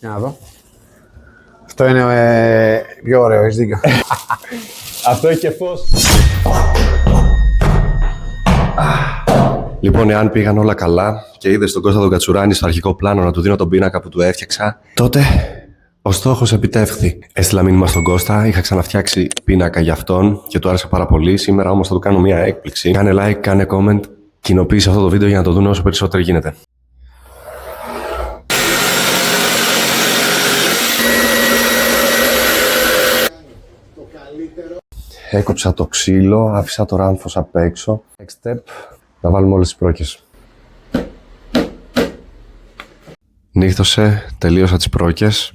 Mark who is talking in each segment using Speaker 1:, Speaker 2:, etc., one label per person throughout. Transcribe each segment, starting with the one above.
Speaker 1: Για να δω. Αυτό είναι πιο ωραίο, έχεις δίκιο.
Speaker 2: Αυτό έχει και φως. Λοιπόν, εάν πήγαν όλα καλά και είδες τον Κώστα τον Κατσουράνη στο αρχικό πλάνο να του δίνω τον πίνακα που του έφτιαξα, τότε ο στόχος επιτεύχθη. Έστειλα μήνυμα στον Κώστα, είχα ξαναφτιάξει πίνακα για αυτόν και του άρεσε πάρα πολύ. Σήμερα όμως θα του κάνω μια έκπληξη. Κάνε like, κάνε comment, κοινοποίησε αυτό το βίντεο για να το δουν όσο περισσότερο γίνεται. Έκοψα το ξύλο, άφησα το ράμφος απ' έξω. Next step, να βάλουμε όλες τις πρόκες. Νύχτωσε, τελείωσα τις πρόκες.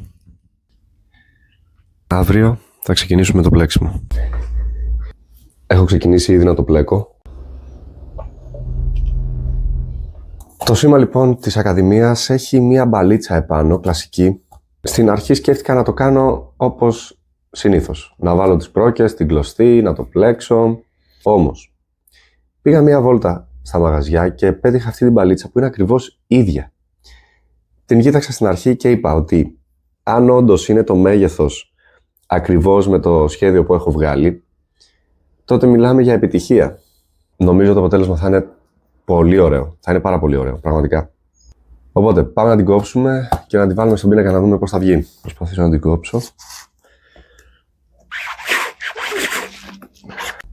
Speaker 2: Αύριο θα ξεκινήσουμε το πλέξιμο. Έχω ξεκινήσει ήδη να το πλέκω. Το σήμα λοιπόν της Ακαδημίας έχει μία μπαλίτσα επάνω, κλασική. Στην αρχή σκέφτηκα να το κάνω όπως συνήθως. Να βάλω τις πρόκες, την κλωστή, να το πλέξω. Όμως, πήγα μία βόλτα στα μαγαζιά και πέτυχα αυτή την μπαλίτσα που είναι ακριβώς ίδια. Την κοίταξα στην αρχή και είπα ότι αν όντως είναι το μέγεθος ακριβώς με το σχέδιο που έχω βγάλει, τότε μιλάμε για επιτυχία. Νομίζω το αποτέλεσμα θα είναι πολύ ωραίο. Θα είναι πάρα πολύ ωραίο, πραγματικά. Οπότε, πάμε να την κόψουμε και να την βάλουμε στον πίνακα να δούμε πώς θα βγει. Προσπαθήσω να την κόψω.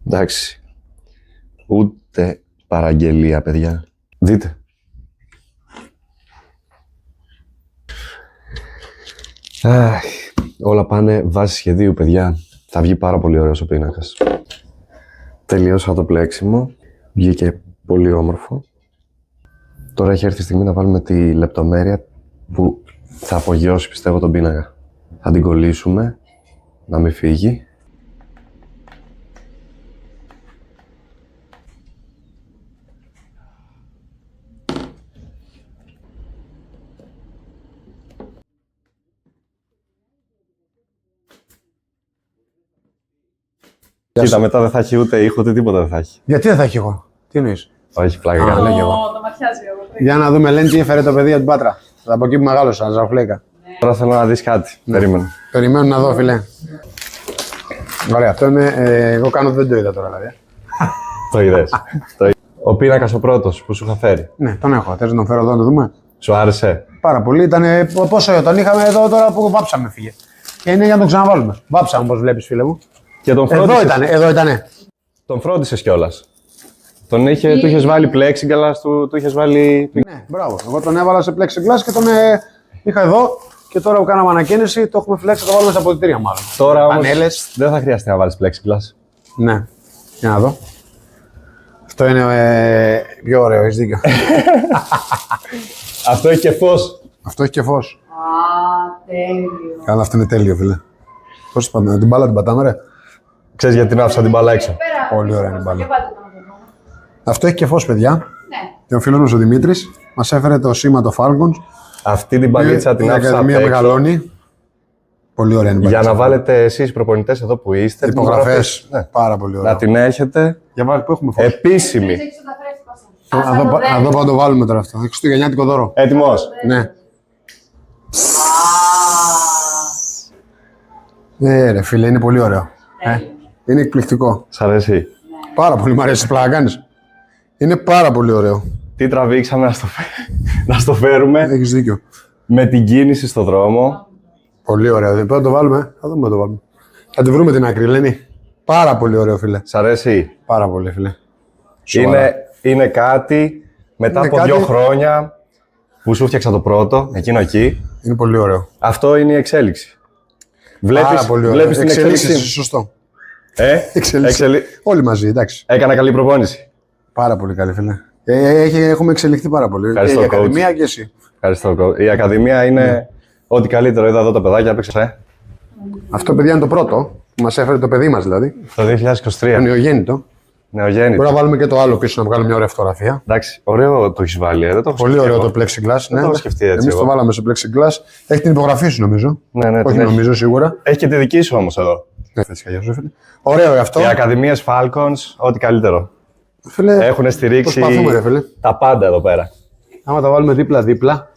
Speaker 2: Εντάξει. Ούτε παραγγελία, παιδιά. Δείτε. Όλα πάνε βάση σχεδίου, παιδιά. Θα βγει πάρα πολύ ωραίος ο πίνακας. Τελείωσα το πλέξιμο. Βγήκε πολύ όμορφο. Τώρα έχει έρθει η στιγμή να βάλουμε τη λεπτομέρεια που θα απογειώσει, πιστεύω, τον πίνακα. Θα την κολλήσουμε, να μην φύγει. Κοίτα, μετά δεν θα έχει ούτε ήχο, ούτε τίποτα δεν θα έχει.
Speaker 1: Γιατί δεν θα έχει εγώ, τι εννοείς?
Speaker 2: Όχι, πλάκα.
Speaker 1: Λέγε εγώ.
Speaker 3: Το ματιάζει εγώ.
Speaker 1: Για να δούμε, λένε τι έφερε το παιδί από την Πάτρα. Από εκεί που μεγάλωσα, Ζαφλέκα.
Speaker 2: Τώρα θέλω να δεις κάτι. Περίμενε.
Speaker 1: Περιμένω να δω, φιλέ. Ωραία, αυτό είναι. Εγώ κάνω δεν το είδα τώρα, δηλαδή.
Speaker 2: Το είδες. Ο πίνακας ο πρώτος που σου είχα φέρει.
Speaker 1: Ναι, τον έχω. Θες να τον φέρω εδώ να το δούμε?
Speaker 2: Σου άρεσε?
Speaker 1: Πάρα πολύ. Ήταν πόσο τον είχαμε εδώ τώρα που βάψαμε, φύγε. Και είναι για να τον ξαναβάλουμε. Βάψαμε, όπως βλέπεις, φίλε μου.
Speaker 2: Και τον φρόντισες.
Speaker 1: Εδώ ήτανε.
Speaker 2: Τον φρόντισες κιόλας. Του είχες βάλει plexiglass, του είχες βάλει.
Speaker 1: Ναι, μπράβο. Εγώ τον έβαλα σε plexiglass και τον είχα εδώ. Και τώρα που κάναμε ανακαίνιση, το έχουμε φυλάξει, θα το βάλουμε στα αποδυτήρια μάλλον.
Speaker 2: Τώρα όμως δεν θα χρειαστεί να βάλεις plexiglass.
Speaker 1: Ναι. Για να δω. Αυτό είναι πιο ωραίο, έχεις δίκιο.
Speaker 2: Αυτό έχει και φως.
Speaker 1: Αυτό έχει και φως.
Speaker 3: Τέλειο.
Speaker 1: Καλά, αυτό είναι τέλειο, φίλε. Πώς είπαμε, την μπάλα την πατάμε, ρε.
Speaker 2: Ξέρεις γιατί την άφησα την μπάλα έξω?
Speaker 1: Πολύ ωραία είναι η μπάλα.
Speaker 3: Για πάτε το να το δούμε.
Speaker 1: Αυτό έχει και φως, παιδιά.
Speaker 3: Ναι.
Speaker 1: Και ο φίλος μας ο Δημήτρης μας έφερε το σήμα το Falcons.
Speaker 2: Αυτή την μπαλίτσα την
Speaker 1: η
Speaker 2: άφησα απ'
Speaker 1: Ακαδημία
Speaker 2: έξω.
Speaker 1: μεγαλώνει. Πολύ ωραία είναι η
Speaker 2: Για
Speaker 1: μπαλίτσα.
Speaker 2: να βάλετε εσείς οι προπονητές εδώ που είστε.
Speaker 1: Υπογραφές.
Speaker 2: Ναι.
Speaker 1: Πάρα πολύ ωραία.
Speaker 2: Να την έχετε
Speaker 1: Για βάλει που έχουμε φως.
Speaker 2: επίσημη.
Speaker 3: Έχεις τα φρέσκα σας.
Speaker 1: Να δω πού το βάλουμε τώρα αυτό. Χριστουγεννιάτικο δώρο.
Speaker 2: Έτοιμος?
Speaker 1: Ναι. Ρε φίλε, είναι πολύ ωραίο. Είναι εκπληκτικό.
Speaker 2: Σ' αρέσει?
Speaker 1: Πάρα πολύ μ' αρέσει, πλάκα κάνεις. Είναι πάρα πολύ ωραίο.
Speaker 2: Τι τραβήξαμε να στο φέρουμε
Speaker 1: Έχεις δίκιο.
Speaker 2: με την κίνηση στο δρόμο.
Speaker 1: Πολύ ωραίο. Πρέπει να το βάλουμε. Θα δούμε να το βάλουμε. Θα τη βρούμε την άκρη, Λένη. Πάρα πολύ ωραίο, φίλε.
Speaker 2: Σ' αρέσει?
Speaker 1: Πάρα πολύ, φίλε. Σοβαρά.
Speaker 2: Είναι κάτι μετά
Speaker 1: Είναι
Speaker 2: από
Speaker 1: κάτι-
Speaker 2: 2 χρόνια που σου φτιάξα το πρώτο, εκείνο εκεί.
Speaker 1: Είναι πολύ ωραίο.
Speaker 2: Αυτό είναι η εξέλιξη.
Speaker 1: Πάρα πολύ ωραίο.
Speaker 2: Βλέπεις την εξέλιξη.
Speaker 1: Σωστό.
Speaker 2: Εξελίξη.
Speaker 1: Όλοι μαζί, εντάξει.
Speaker 2: Έκανα καλή προπόνηση.
Speaker 1: Πάρα πολύ καλή, φίλε. Έχουμε εξελιχθεί πάρα πολύ.
Speaker 2: Ευχαριστώ,
Speaker 1: η
Speaker 2: coach.
Speaker 1: Ακαδημία και εσύ.
Speaker 2: Ευχαριστώ. Η Ακαδημία είναι ό,τι καλύτερο. Είδα εδώ τα παιδάκια, έπαιξε
Speaker 1: Αυτό, παιδιά, είναι το πρώτο που μας έφερε το παιδί μας, δηλαδή.
Speaker 2: το 2023.
Speaker 1: Το νεογέννητο.
Speaker 2: Νεογέννητο.
Speaker 1: Μπορεί να βάλουμε και το άλλο πίσω να βγάλουμε μια ωραία φωτογραφία.
Speaker 2: Εντάξει, ωραίο το έχει βάλει. Δεν το έχω
Speaker 1: Πολύ
Speaker 2: σκεφτεί
Speaker 1: ωραίο
Speaker 2: εγώ.
Speaker 1: το plexiglass.
Speaker 2: Δεν το έχω σκεφτεί έτσι
Speaker 1: Εμείς
Speaker 2: εγώ.
Speaker 1: το βάλαμε σε plexiglass. Έχει την υπογραφή σου, νομίζω.
Speaker 2: Ναι, την
Speaker 1: Όχι,
Speaker 2: έχει.
Speaker 1: νομίζω σίγουρα.
Speaker 2: Έχει και τη δική σου όμως εδώ.
Speaker 1: Ωραίο αυτό.
Speaker 2: Οι Ακαδημίες Falcons, ό,τι καλύτερο.
Speaker 1: Φίλε,
Speaker 2: Έχουν στηρίξει
Speaker 1: προσπαθούμε, ρε φίλε.
Speaker 2: τα πάντα εδώ πέρα.
Speaker 1: Άμα τα βάλουμε δίπλα-δίπλα.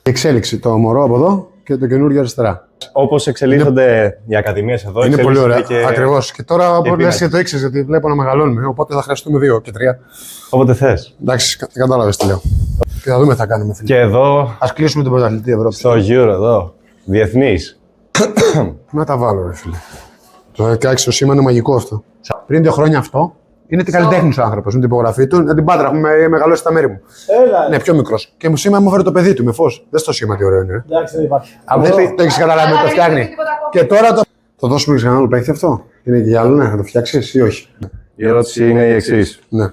Speaker 1: Η εξέλιξη, το μωρό από εδώ και το καινούργιο αριστερά.
Speaker 2: Όπως εξελίσσονται οι ακαδημίες εδώ,
Speaker 1: Είναι πολύ ωραία.
Speaker 2: εξελίσσονται και
Speaker 1: Ακριβώς. Και τώρα
Speaker 2: και
Speaker 1: μπορεί να
Speaker 2: πίνακες.
Speaker 1: το έξι, γιατί βλέπω να μεγαλώνουμε. Οπότε θα χρειαστούμε 2 και 3.
Speaker 2: όποτε θες.
Speaker 1: Εντάξει, κατάλαβε τι λέω. Και θα δούμε τι θα κάνουμε. Φίλε.
Speaker 2: Και εδώ,
Speaker 1: Α κλείσουμε τον πρωταθλητή Ευρώπη.
Speaker 2: στο Euro εδώ, διεθνής.
Speaker 1: Να τα βάλω, ρε φίλε. Το 16 το σήμα είναι μαγικό αυτό. Πριν 2 χρόνια αυτό είναι τι καλλιτέχνη ο άνθρωπο. Με την υπογραφή του, με την πάντρα έχουμε μεγαλώσει στα μέρη μου.
Speaker 4: Έλα.
Speaker 1: Ναι, πιο μικρό. Και μου σήμερα μου έφερε το παιδί του με φω. Δεν στο σήμα τι ωραίο είναι.
Speaker 4: Εντάξει, δεν υπάρχει.
Speaker 1: Το έχει καταλάβει, το φτιάχνει. Και τώρα το. Θα δώσουμε και σε έναν άλλο παίχτη αυτό. Είναι και για άλλο, ναι, θα το φτιάξει ή όχι.
Speaker 2: Η ερώτηση είναι η εξής.
Speaker 1: Ναι,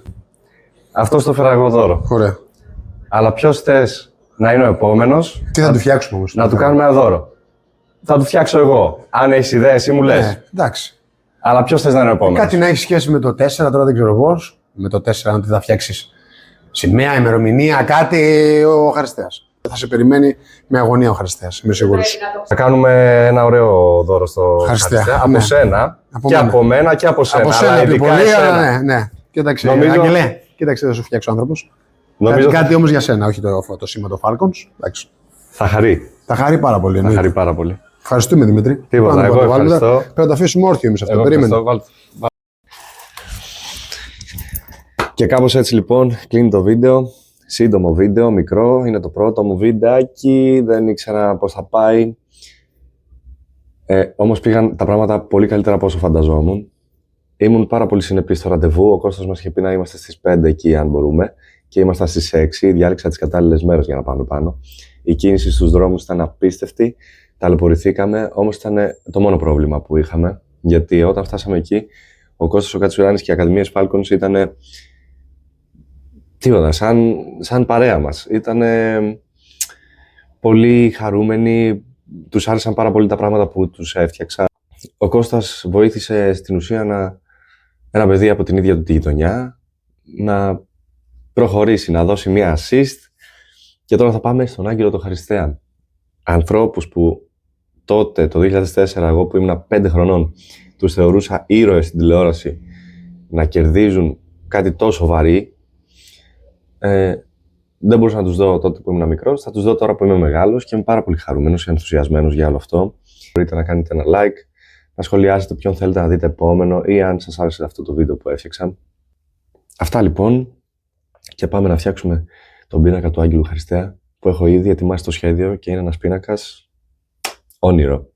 Speaker 2: Αυτό το φέρα εγώ δώρο.
Speaker 1: ωραία.
Speaker 2: Αλλά ποιος θες να είναι ο επόμενος,
Speaker 1: Τι θα του φτιάξουμε όμω.
Speaker 2: να του κάνουμε ένα δώρο. Θα του φτιάξω εγώ. Αν έχεις ιδέες, εσύ μου λες.
Speaker 1: Ναι, εντάξει.
Speaker 2: Αλλά ποιος θες να είναι ο επόμενος.
Speaker 1: Κάτι να έχει σχέση με το 4, τώρα δεν ξέρω πώ. Με το 4, αν τι θα φτιάξει. Σημαία, ημερομηνία, κάτι ο Χαριστέα. Θα σε περιμένει με αγωνία ο Χαριστέα, είμαι σίγουρο.
Speaker 2: Θα κάνουμε ένα ωραίο δώρο στο
Speaker 1: Χαριστέα,
Speaker 2: Χαριστέα.
Speaker 1: ναι.
Speaker 2: Από σένα
Speaker 1: Από
Speaker 2: και
Speaker 1: μένα.
Speaker 2: από μένα και από σένα.
Speaker 1: Από
Speaker 2: Αλλά
Speaker 1: σένα πιο
Speaker 2: ειδικά
Speaker 1: πολύ,
Speaker 2: εσένα.
Speaker 1: αλλά ναι, ναι. Κοίταξε,
Speaker 2: Νομίζω-
Speaker 1: Άγγελε, κοίταξε, θα σου φτιάξει ο άνθρωπο.
Speaker 2: Νομίζω
Speaker 1: Κάτι όμως για σένα, όχι το σήμα των Falcons. Εντάξει.
Speaker 2: θα χαρεί.
Speaker 1: Θα χαρεί πάρα πολύ.
Speaker 2: Θα
Speaker 1: εννοείται.
Speaker 2: χαρεί πάρα πολύ.
Speaker 1: Ευχαριστούμε Δημήτρη.
Speaker 2: Τίποτα,
Speaker 1: Πάμε να
Speaker 2: εγώ
Speaker 1: το βάλουμε.
Speaker 2: ευχαριστώ.
Speaker 1: Πρέπει να το αφήσουμε όρθιο εμείς αυτό.
Speaker 2: Εγώ
Speaker 1: Περίμενε.
Speaker 2: ευχαριστώ. Και κάπως έτσι λοιπόν κλείνει το βίντεο. Σύντομο βίντεο, μικρό. Είναι το πρώτο μου βιντεάκι. Δεν ήξερα πώς θα πάει. Όμως πήγαν τα πράγματα πολύ καλύτερα από όσο φανταζόμουν. Ήμουν πάρα πολύ συνεπής στο ραντεβού. Ο Κώστας μας είχε πει να είμαστε στις 5 εκεί, αν μπορούμε. Και ήμασταν στις 6. Διάλεξα τις κατάλληλες μέρες για να πάμε πάνω. Η κίνηση στους δρόμους ήταν απίστευτη. Ταλαιπωρηθήκαμε. Όμως ήταν το μόνο πρόβλημα που είχαμε. Γιατί όταν φτάσαμε εκεί, ο Κώστας, ο Κατσουράνης και οι Ακαδημίες Falcons ήταν. Τίποτα, σαν παρέα μας. Ήταν πολύ χαρούμενοι. Τους άρεσαν πάρα πολύ τα πράγματα που τους έφτιαξα. Ο Κώστας βοήθησε στην ουσία ένα παιδί από την ίδια του τη γειτονιά να προχωρήσει, να δώσει μία assist. Και τώρα θα πάμε στον Άγγελο το Χαριστέα. Ανθρώπους που τότε, το 2004, εγώ που ήμουν 5 χρονών, τους θεωρούσα ήρωες στην τηλεόραση, να κερδίζουν κάτι τόσο βαρύ. Δεν μπορούσα να τους δω τότε που ήμουν μικρός, θα τους δω τώρα που είμαι μεγάλος και είμαι πάρα πολύ χαρούμενος και ενθουσιασμένος για όλο αυτό. Μπορείτε να κάνετε ένα like, να σχολιάσετε ποιον θέλετε να δείτε επόμενο ή αν σας άρεσε αυτό το βίντεο που έφτιαξα. Αυτά λοιπόν, και πάμε να φτιάξουμε τον πίνακα του Άγγελου Χαριστέα που έχω ήδη ετοιμάσει το σχέδιο και είναι ένας πίνακας όνειρο.